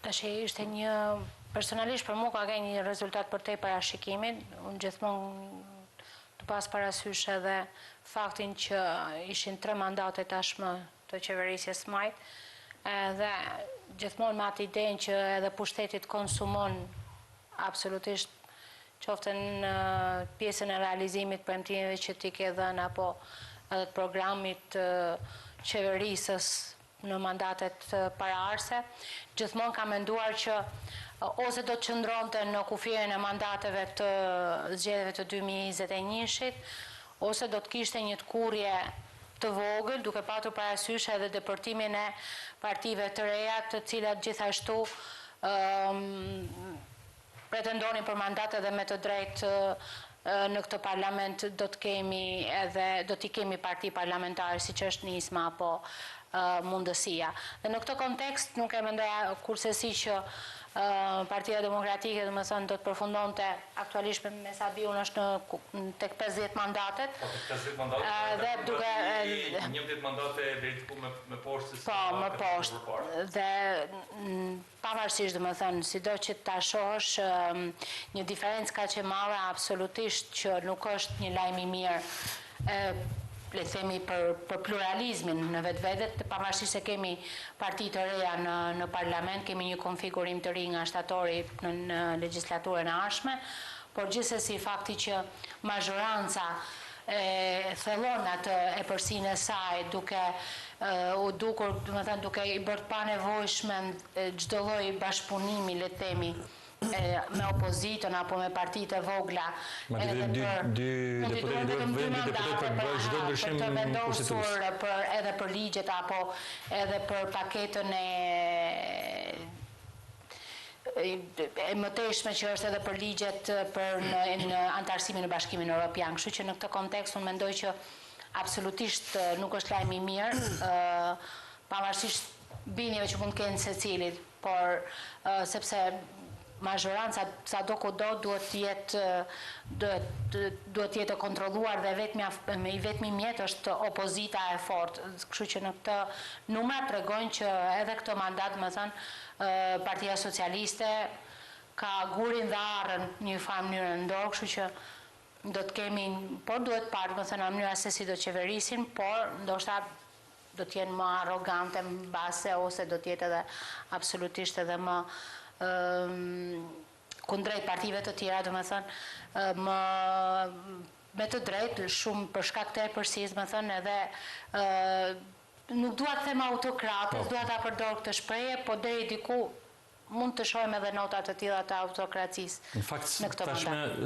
Tash ishte një, personalisht për mua ka qenë një rezultat për te parashikimit. Unë gjithmonë të pas parasysh edhe faktin që ishin 3 mandate tashmë të qeverisjes Smajt, edhe gjithmonë me atë idenë që edhe pushtetit konsumon absolutisht qoftë në pjesën e realizimit premtimeve që ti ke dhënë apo edhe të programit qeverisës në mandatet paraardhëse, gjithmonë ka menduar që ose do të qëndronte në kufijën e mandateve të zgjedhjeve të 2021-shit, ose do të kishte një tkurrje të vogël, duke patur parasysh edhe depërtimin e partive të reja, të cilat gjithashtu pretendonin për mandate dhe me të drejtë në këtë parlament do t'i kemi parti parlamentare, si që është nisma apo mundësia. Dhe në këtë kontekst nuk e mendoja kursesi që Partia Demokratike do të përfundonte aktualisht me sa bi unë është tek 50 mandatet. Tek 50 mandatet? Dhe duke... 11 mandate dhe i të ku me poshtë? Po, me poshtë. Dhe pavarësisht sido që ta shohësh një diferencë ka që madhe absolutisht që nuk është një lajm i mirë le themi për pluralizmin në vetvetet, pavarësisht se kemi parti të reja në parlament, kemi një konfigurim të ri nga shtatori në legjislaturën e ardhshme, por gjithsesi fakti që mazhoranca thellon atë e përsinë e saj duke u dukur, duke i bërë pa nevojshme çdo lloj bashkëpunimi, le të themi, me opozitën apo me partitë e vogla edhe për të vendosur edhe për ligjet apo edhe për paketën e mëtejshme që është edhe për ligjet për në antarësimin në Bashkimin Evropian. Kështu që në këtë kontekst unë mendoj që absolutisht nuk është lajm i mirë, pavarësisht binjeve që mund të kenë secilit, por sepse mazhoranca sado kudo duhet jetë e kontrolluar dhe i vetmi mjet është opozita e fortë. Kështu që në këtë numra tregojnë që edhe këtë mandat, Partia Socialiste ka gurin dhe arrën një farë mënyrë ndorë, kështu që do të kemi, por duhet parë në mënyra se si do të qeverisin, por ndoshta do të jenë më arrogante në base ose do të jetë edhe absolutisht edhe më kundrejt partive të tjera, me të drejtë, shumë për shkak të epërsisë, edhe nuk dua të them autokratës, dua ta përdor këtë shprehje, po deri diku mund të shohim edhe notat të tilla të autokracisë. Në fakt, tashme